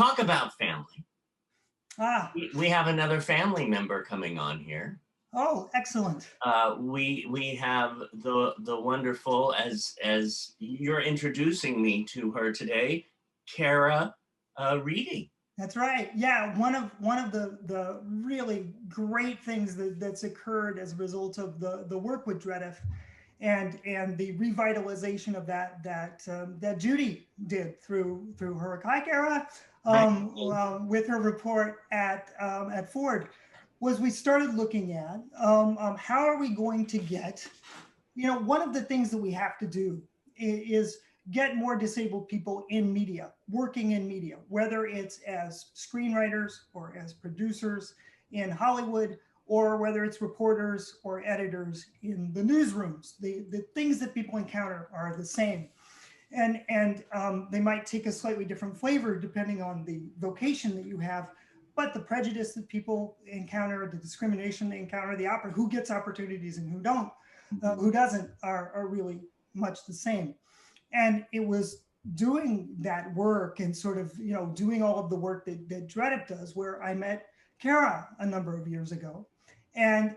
talk about family. Ah, We have another family member coming on here. oh, excellent. We have the wonderful, as you're introducing me to her today, Cara Reedy. That's right. Yeah, one of the really great things that's occurred as a result of the work with Dredif and the revitalization of that Judy did through her Hi Cara Right. with her report at Ford was we started looking at how are we going to get, one of the things that we have to do is get more disabled people in media, working in media, whether it's as screenwriters or as producers in Hollywood, or whether it's reporters or editors in the newsrooms. The things that people encounter are the same. And they might take a slightly different flavor depending on the vocation that you have, but the prejudice that people encounter, the discrimination they encounter, who gets opportunities and who doesn't, are really much the same. And it was doing that work and sort of doing all of the work that Dredip does, where I met Cara a number of years ago, and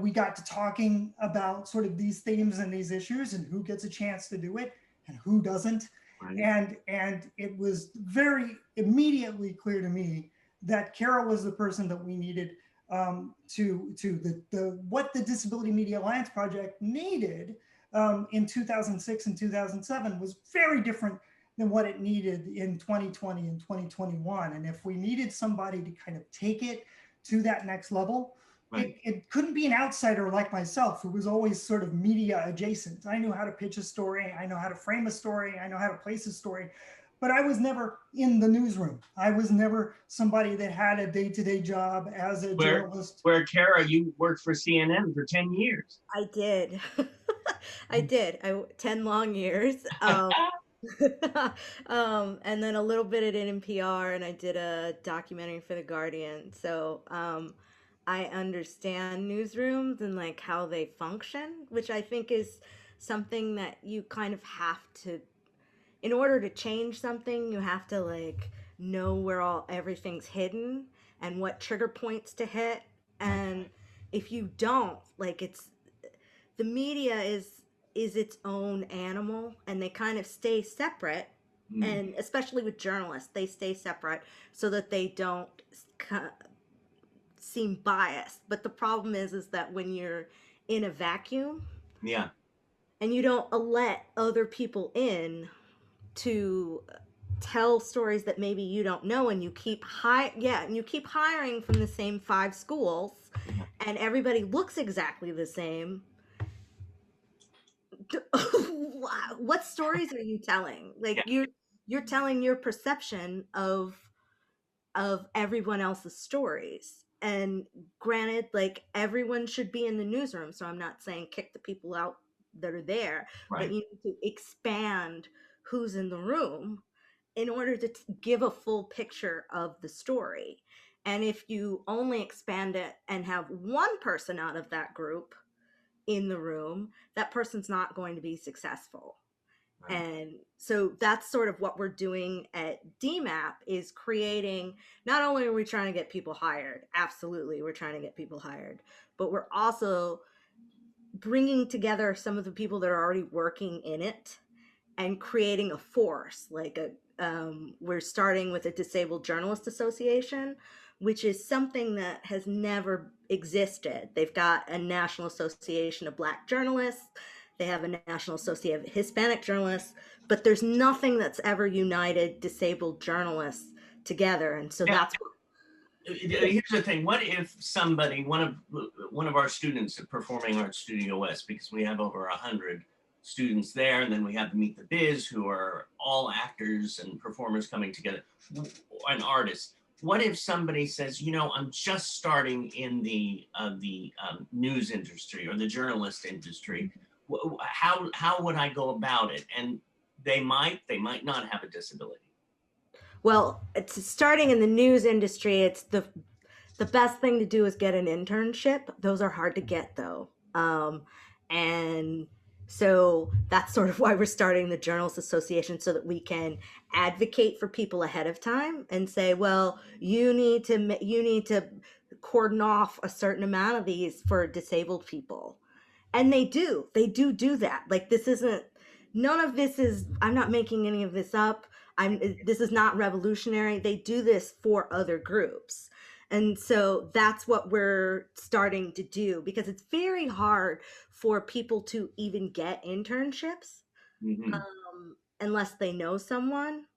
we got to talking about sort of these themes and these issues and who gets a chance to do it and who doesn't. Right. And it was very immediately clear to me that Cara was the person that we needed to the what the Disability Media Alliance Project needed in 2006 and 2007 was very different than what it needed in 2020 and 2021. And if we needed somebody to kind of take it to that next level, Right. it couldn't be an outsider like myself, who was always sort of media adjacent. I knew how to pitch a story, I know how to frame a story, I know how to place a story, but I was never in the newsroom. I was never somebody that had a day-to-day job as a journalist. Where Cara, you worked for CNN for 10 years. I did. I did. 10 long years. And then a little bit at NPR, and I did a documentary for The Guardian. So I understand newsrooms and like how they function, which I think is something that you kind of have to, in order to change something, you have to like know where everything's hidden and what trigger points to hit. And if you don't, like the media is its own animal, and they kind of stay separate. And especially with journalists, they stay separate so that they don't seem biased. But the problem is that when you're in a vacuum, Yeah, and you don't let other people in to tell stories that maybe you don't know, and you keep hiring from the same 5 schools, and everybody looks exactly the same. What stories are you telling? Like you're telling your perception of everyone else's stories. And granted, like everyone should be in the newsroom, so I'm not saying kick the people out that are there, but right. you need to expand who's in the room in order to give a full picture of the story. And if you only expand it and have one person out of that group in the room, that person's not going to be successful. Right. And so that's sort of what we're doing at DMAP, is creating, not only are we trying to get people hired, absolutely we're trying to get people hired, but we're also bringing together some of the people that are already working in it and creating a force. Like we're starting with a Disabled Journalist Association, which is something that has never existed. They've got a National Association of Black Journalists, they have a National Association of Hispanic Journalists, but there's nothing that's ever united disabled journalists together. And so that's what, Here's the thing. What if somebody, one of our students at Performing Arts Studio West, because we have over 100 students there, and then we have Meet the Biz, who are all actors and performers coming together, and artists. What if somebody says, I'm just starting in the news industry or the journalist industry? How would I go about it? And they might not have a disability. well, it's starting in the news industry. It's the best thing to do is get an internship. Those are hard to get though. And So that's sort of why we're starting the Journalists Association, so that we can advocate for people ahead of time and say, well, you need to cordon off a certain amount of these for disabled people. And they do that. Like, this isn't, none of this is, I'm not making any of this up. This is not revolutionary. They do this for other groups. And so that's what we're starting to do, because it's very hard for people to even get internships Mhm. unless they know someone.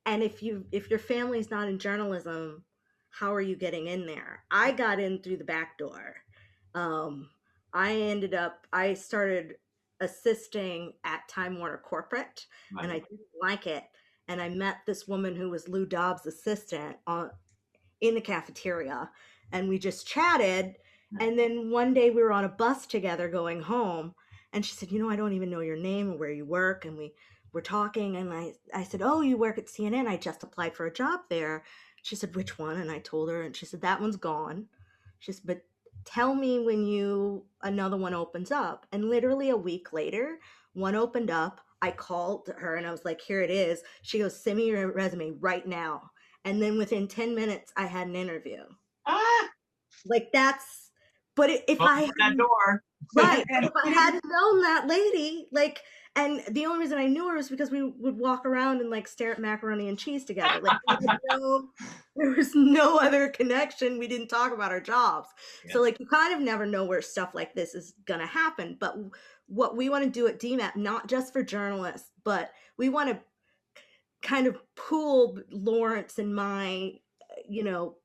And if your family's not in journalism, how are you getting in there? I got in through the back door. um, I started assisting at Time Warner Corporate, and I Right. didn't like it. And I met this woman who was Lou Dobbs' assistant in the cafeteria, and we just chatted. And then one day we were on a bus together going home, and she said, I don't even know your name or where you work. And we were talking, and I said, oh, you work at CNN? I just applied for a job there. She said, which one? And I told her, and she said, that one's gone. She said, but tell me when another one opens up. And literally a week later, one opened up. I called her and I was like, here it is. She goes, send me your resume right now. And then within 10 minutes I had an interview. Ah, Like, that's, but if open I that hadn't, door. right, And if I hadn't known that lady, like, and the only reason I knew her was because we would walk around and like stare at macaroni and cheese together. Like, there was no other connection. We didn't talk about our jobs. Yeah. So like, you kind of never know where stuff like this is gonna happen. But what we want to do at DMAP, not just for journalists, but we want to kind of pool Lawrence and my, you know,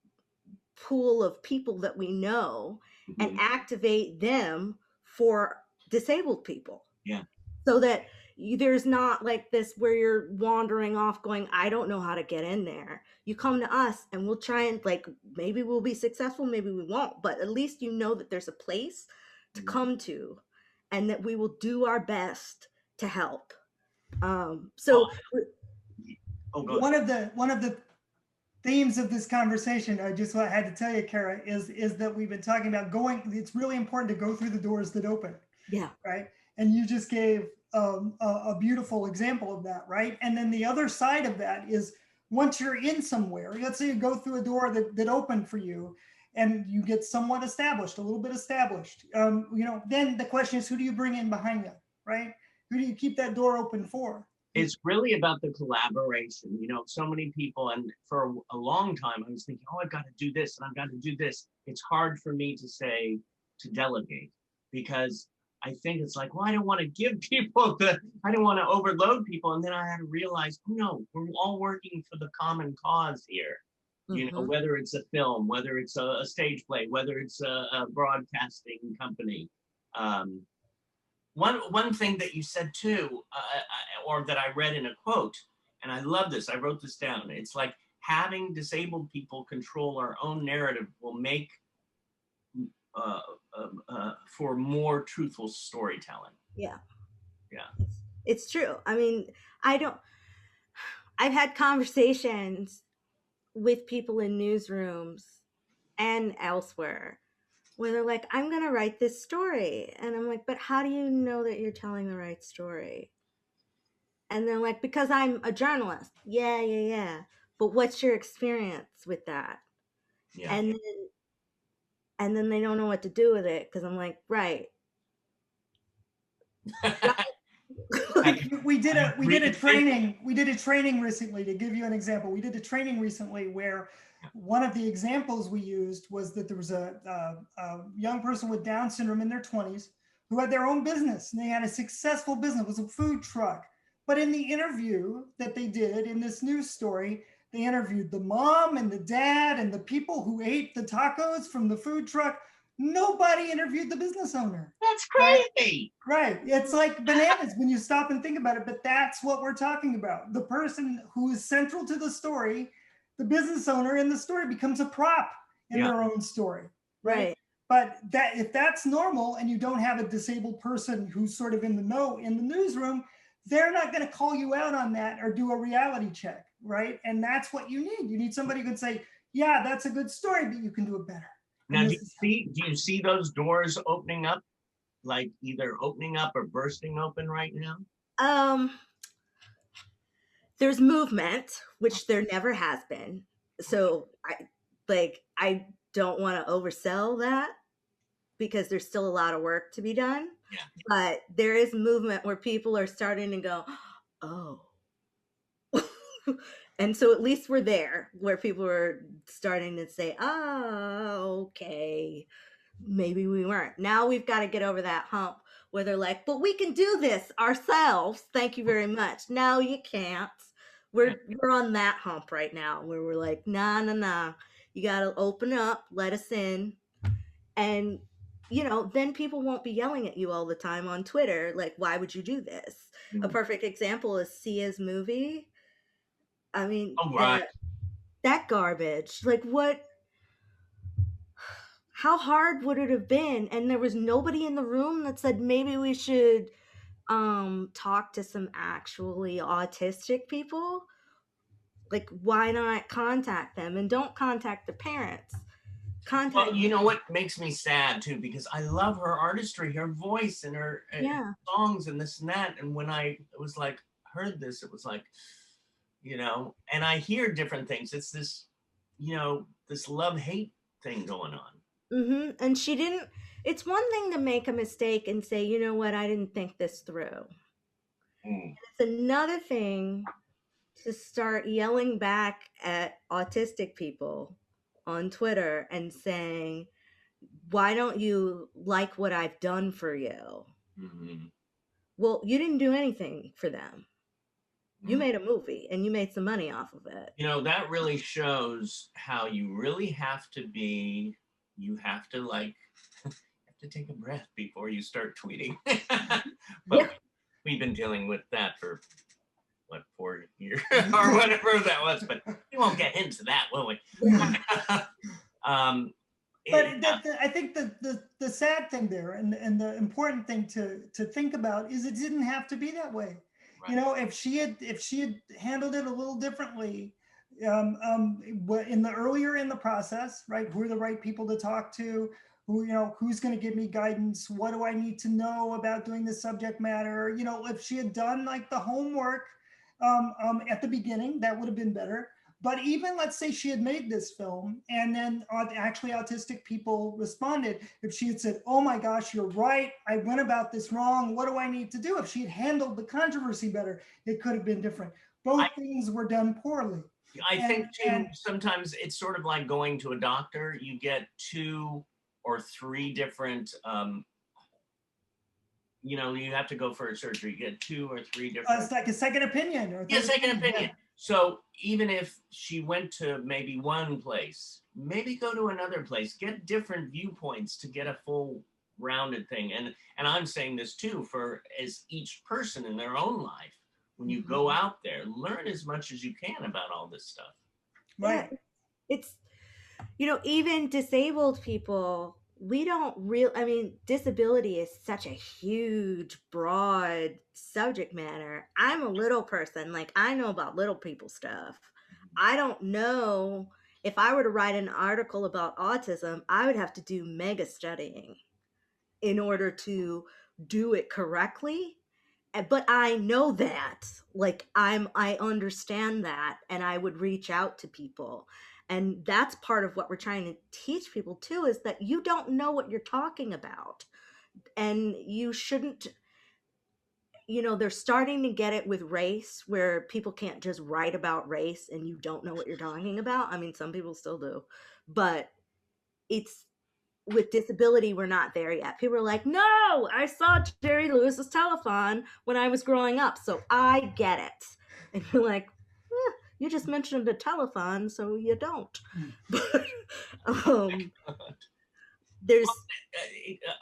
pool of people that we know and Mhm. activate them for disabled people, Yeah. so that there's not like this where you're wandering off going, I don't know how to get in there. You come to us and we'll try, and like, maybe we'll be successful, maybe we won't, but at least you know that there's a place to Mhm. come to, and that we will do our best to help. Well, So oh, go yeah, ahead. one of the themes of this conversation, I just had to tell you, Cara, is that we've been talking about going. It's really important to go through the doors that open, yeah, right? And you just gave a beautiful example of that, right? And then the other side of that is, once you're in somewhere, let's say you go through a door that opened for you, and you get somewhat established, a little bit established. Then the question is, who do you bring in behind you, right? Who do you keep that door open for? It's really about the collaboration. So many people, and for a long time, I was thinking, oh, I've got to do this and I've got to do this. It's hard for me to delegate, because I think it's like, well, I don't want to give people I don't want to overload people. And then I had to realize, oh, no, we're all working for the common cause here. hmm, Whether it's a film, whether it's a stage play, whether it's a broadcasting company. Um, one thing that you said too, or that I read in a quote, and I love this. I wrote this down. It's like, having disabled people control our own narrative will make uh, for more truthful storytelling. yeah, Yeah. it's true. I mean, I don't. I've had conversations with people in newsrooms and elsewhere where they're like, I'm going to write this story. And I'm like, but how do you know that you're telling the right story? And they're like, because I'm a journalist. Yeah, yeah, yeah. But what's your experience with that? Yeah. And then they don't know what to do with it, because I'm like, right. Have Like, you, we did have you a we did a read it? training recently. To give you an example, we did a training recently where one of the examples we used was that there was a young person with Down syndrome in their 20s who had their own business, and they had a successful business. It was a food truck. But in the interview that they did in this news story, they interviewed the mom and the dad and the people who ate the tacos from the food truck. Nobody interviewed the business owner. That's Right? crazy. Right. It's like bananas when you stop and think about it, but that's what we're talking about. The person who is central to the story, the business owner in the story, becomes a prop in Yeah. their own story, right? right. But that, if that's normal and you don't have a disabled person who's sort of in the know in the newsroom, they're not going to call you out on that or do a reality check, right? And that's what you need. You need somebody who can say, yeah, that's a good story, but you can do it better. Now, And do this you is see do you see those doors opening up? like either opening up or bursting open right now? Um, there's movement, which there never has been. So I don't want to oversell that because there's still a lot of work to be done. Yeah. But there is movement where people are starting to go, oh. And so at least we're there where people are starting to say, oh, okay, maybe we weren't. Now we've got to get over that hump where they're like, but we can do this ourselves. Thank you very much. No, you can't. We're on that hump right now where we're like, nah, nah, nah. You got to open up, let us in. And, then people won't be yelling at you all the time on Twitter. Like, why would you do this? A perfect example is Sia's movie. I mean, Oh, right. that garbage. Like, what? How hard would it have been? And there was nobody in the room that said maybe we should talk to some actually autistic people. Like, why not contact them? And don't contact the parents. Well, you know what makes me sad too, because I love her artistry, her voice, and her songs, and this and that. And when I was like heard this, it was like, and I hear different things. It's this, this love-hate thing going on. Mm-hmm. And she didn't. It's one thing to make a mistake and say, you know what, I didn't think this through. It's another thing to start yelling back at autistic people on Twitter and saying, why don't you like what I've done for you? Mm-hmm. Well, you didn't do anything for them. You made a movie and you made some money off of it. That really shows how you really have to be, you have to take a breath before you start tweeting. But we've been dealing with that for 4 years or whatever that was, but we won't get into that, will we? I think the sad thing there and the important thing to think about is it didn't have to be that way. Right. If she had handled it a little differently, in the earlier in the process, right? Who are the right people to talk to? Who's going to give me guidance? What do I need to know about doing the subject matter? If she had done like the homework at the beginning, that would have been better. But even let's say she had made this film and then actually autistic people responded. If she had said, oh my gosh, you're right. I went about this wrong. What do I need to do? If she had handled the controversy better, it could have been different. Both things were done poorly. I think too, sometimes it's sort of like going to a doctor. You get 2 or 3 different, you have to go for a surgery. You get 2 or 3 different. It's like a second opinion. Second opinion. Yeah. So even if she went to maybe one place, maybe go to another place, get different viewpoints to get a full rounded thing. And I'm saying this too, for as each person in their own life, when you go out there, learn as much as you can about all this stuff. Right. Yeah, it's, even disabled people, we don't disability is such a huge, broad subject matter. I'm a little person. Like, I know about little people stuff. I don't know. If I were to write an article about autism, I would have to do mega studying in order to do it correctly. But I know that, like, I understand that, and I would reach out to people. And that's part of what we're trying to teach people too, is that you don't know what you're talking about. And you shouldn't, they're starting to get it with race, where people can't just write about race and you don't know what you're talking about. I mean, some people still do, but it's, with disability, we're not there yet. People are like, no, I saw Jerry Lewis's telethon when I was growing up, so I get it. And you're like, you just mentioned a telethon, so you don't. But there's.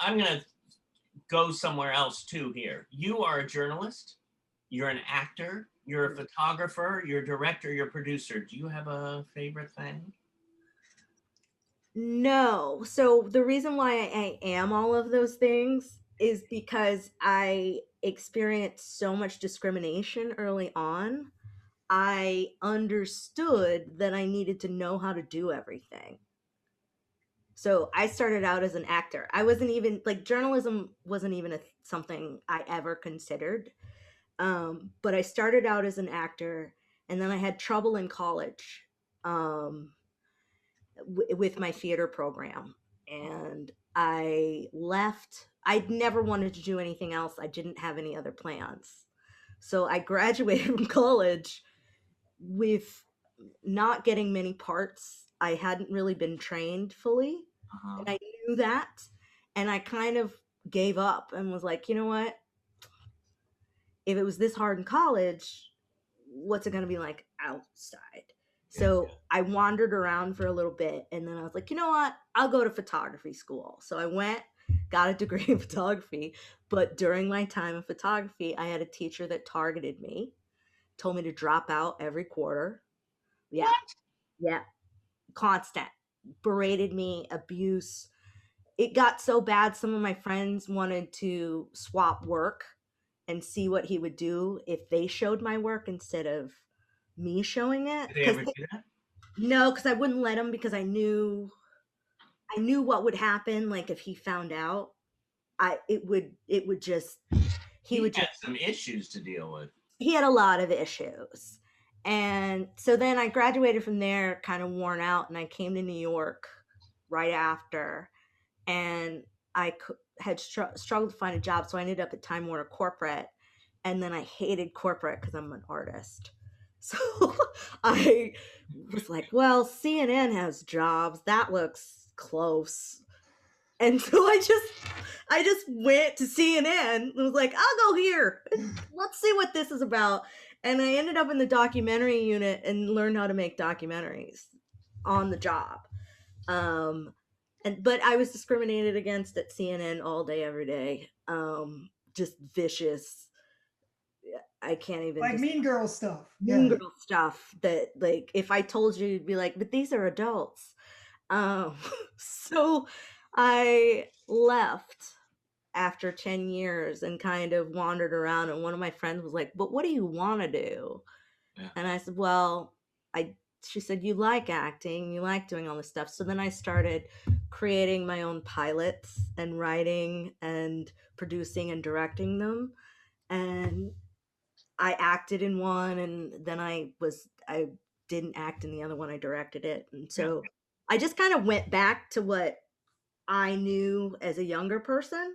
I'm going to go somewhere else too here. You are a journalist, you're an actor, you're a photographer, you're a director, you're a producer. Do you have a favorite thing? No. So the reason why I am all of those things is because I experienced so much discrimination early on. I understood that I needed to know how to do everything. So I started out as an actor. I wasn't even like journalism wasn't even something I ever considered. But I started out as an actor, and then I had trouble in college um, with my theater program, and I left. I'd never wanted to do anything else. I didn't have any other plans. So I graduated from college with not getting many parts. I hadn't really been trained fully, Uh-huh. and I knew that. And I kind of gave up and was like, you know what? If it was this hard in college, what's it going to be like outside? Yeah. So I wandered around for a little bit, and then I was like, you know what? I'll go to photography school. So I went, got a degree in photography. But during my time in photography, I had a teacher that targeted me, told me to drop out every quarter. Yeah. What? Yeah. Constant. Berated me, abuse. It got so bad, some of my friends wanted to swap work and see what he would do if they showed my work instead of me showing it. Did they ever do that? No, because I wouldn't let him because I knew what would happen. Like if he found out, it would just he He would had just some issues to deal with. he had a lot of issues. And so then I graduated from there, kind of worn out, and I came to New York right after. And had struggled to find a job, so I ended up at Time Warner Corporate, and then I hated corporate because I'm an artist. So I was like, well, CNN has jobs. That looks close. And so I just went to CNN and was like, I'll go here. Let's see what this is about. And I ended up in the documentary unit and learned how to make documentaries on the job. But I was discriminated against at CNN all day, every day. Just vicious. I can't even Like Mean Girl stuff. mean Yeah. girl stuff that like if I told you, you'd be like, but these are adults. Um, so I left after 10 years and kind of wandered around, and one of my friends was like, but what do you want to do? Yeah. And I said, well, I she said, you like acting, you like doing all this stuff. So then I started creating my own pilots and writing and producing and directing them. And I acted in one, and then I didn't act in the other one. I directed it. And Yeah. so I just kind of went back to what I knew as a younger person.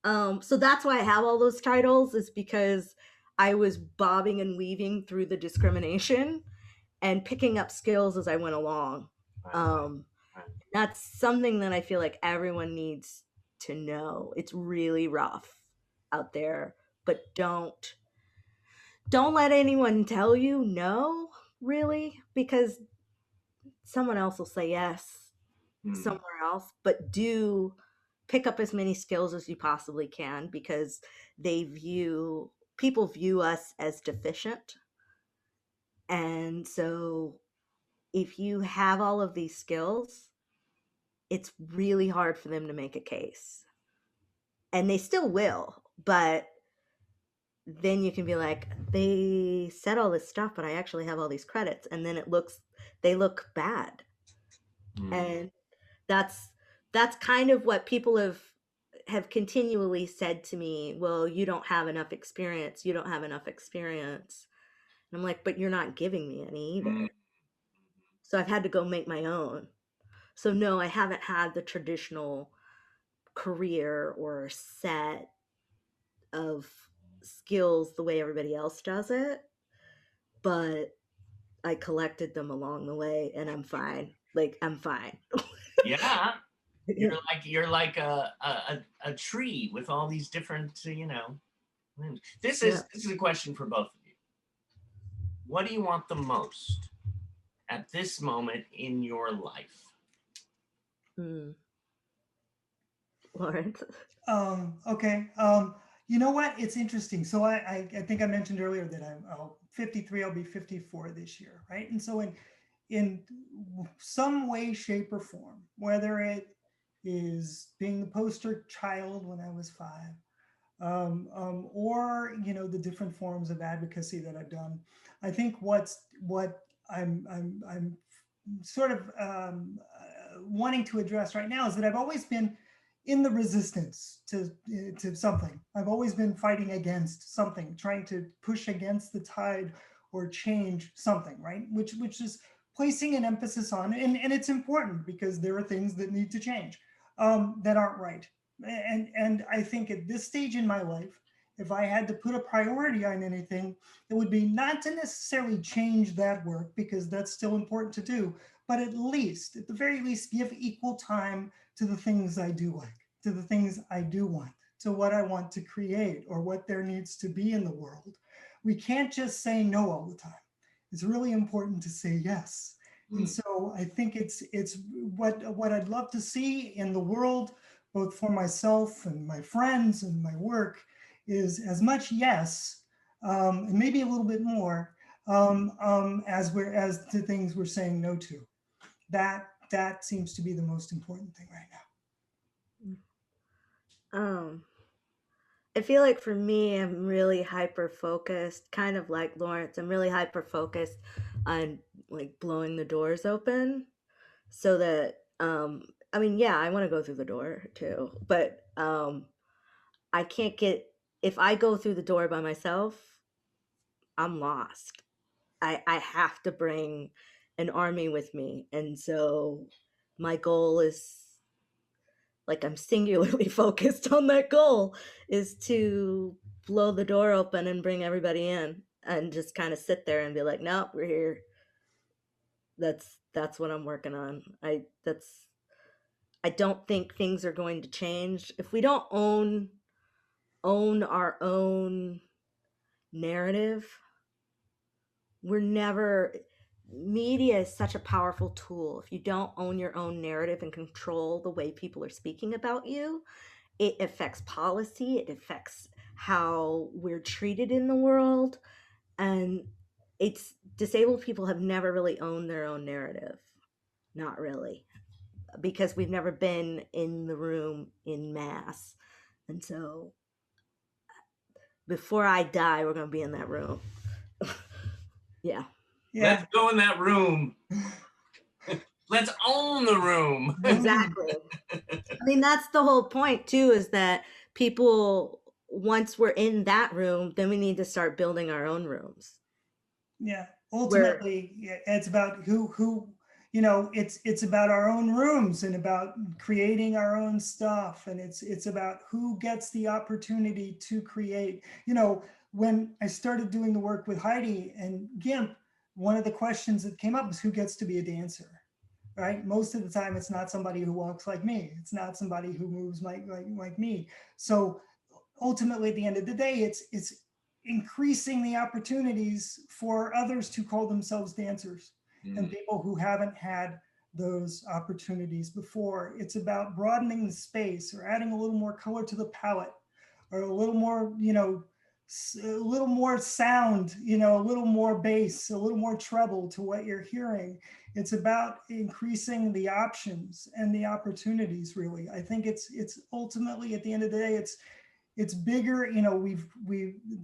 So that's why I have all those titles, is because I was bobbing and weaving through the discrimination and picking up skills as I went along. Right. Um, Right. that's something that I feel like everyone needs to know. It's really rough out there, but don't let anyone tell you no, really, because someone else will say yes Hmm. somewhere else, but do pick up as many skills as you possibly can, because people view us as deficient. And so if you have all of these skills, it's really hard for them to make a case. And they still will, but then you can be like, they said all this stuff, but I actually have all these credits, and then they look bad. Hmm. And that's kind of what people have continually said to me. Well, you don't have enough experience, you don't have enough experience. And I'm like, but you're not giving me any Hmm. either. So I've had to go make my own. So no, I haven't had the traditional career or set of skills the way everybody else does it, but I collected them along the way, and I'm fine. Like I'm fine. Yeah. You're like a tree with all these different, limbs. This Yeah. is this is a question for both of you. What do you want the most at this moment in your life? Mm. Lawrence. Okay. You know what? It's interesting. So I think I mentioned earlier that I'm 53. I'll be 54 this year, right? And so in some way, shape, or form, whether it is being the poster child when I was 5, or the different forms of advocacy that I've done, I think what I'm sort of wanting to address right now is that I've always been in the resistance to something. I've always been fighting against something, trying to push against the tide or change something, right? Which is placing an emphasis on, and it's important because there are things that need to change that aren't right. And I think at this stage in my life, if I had to put a priority on anything, it would be not to necessarily change that work because that's still important to do, but at the very least, give equal time to the things I do like, to the things I do want, to what I want to create or what there needs to be in the world. We can't just say no all the time. It's really important to say yes. And so I think it's what I'd love to see in the world, both for myself and my friends and my work, is as much yes, and maybe a little bit more, as to things we're saying no to. That seems to be the most important thing right now. I feel like for me, I'm really hyper focused, kind of like Lawrence. I'm really hyper focused on like blowing the doors open so that, I mean, yeah, I want to go through the door too, but I can't get, if I go through the door by myself, I'm lost. I have to bring an army with me. And so my goal is, like, I'm singularly focused on that goal, is to blow the door open and bring everybody in and just kind of sit there and be like, nope, we're here. That's what I'm working on. I don't think things are going to change if we don't own our own narrative. We're never, media is such a powerful tool. If you don't own your own narrative and control the way people are speaking about you, it affects policy, it affects how we're treated in the world. And it's, disabled people have never really owned their own narrative. Not really, because we've never been in the room in mass. And so before I die, we're going to be in that room. Yeah. Let's go in that room. Let's own the room. Exactly. I mean, that's the whole point too, is that people, once we're in that room, then we need to start building our own rooms. Yeah. Ultimately, it's about who, it's about our own rooms and about creating our own stuff. And it's about who gets the opportunity to create. When I started doing the work with Heidi and GIMP, one of the questions that came up is who gets to be a dancer, right? Most of the time, it's not somebody who walks like me. It's not somebody who moves like me. So ultimately, at the end of the day, it's increasing the opportunities for others to call themselves dancers and people who haven't had those opportunities before. It's about broadening the space or adding a little more color to the palette or a little more, a little more sound, a little more bass, a little more treble to what you're hearing. It's about increasing the options and the opportunities, really. I think it's ultimately, at the end of the day, it's bigger.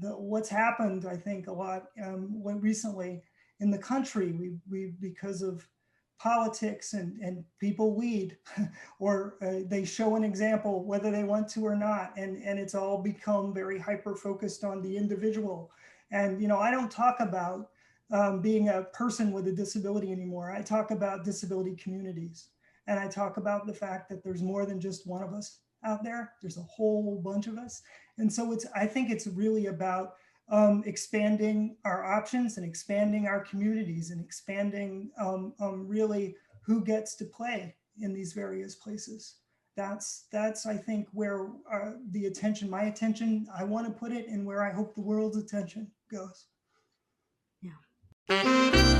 What's happened, I think, a lot recently in the country, we because of politics and people lead or they show an example whether they want to or not, and it's all become very hyper focused on the individual. And I don't talk about being a person with a disability anymore. I talk about disability communities, and I talk about the fact that there's more than just one of us out there. There's a whole bunch of us. And so I think it's really about expanding our options and expanding our communities and expanding really who gets to play in these various places. That's I think where my attention, I want to put it, and where I hope the world's attention goes. Yeah.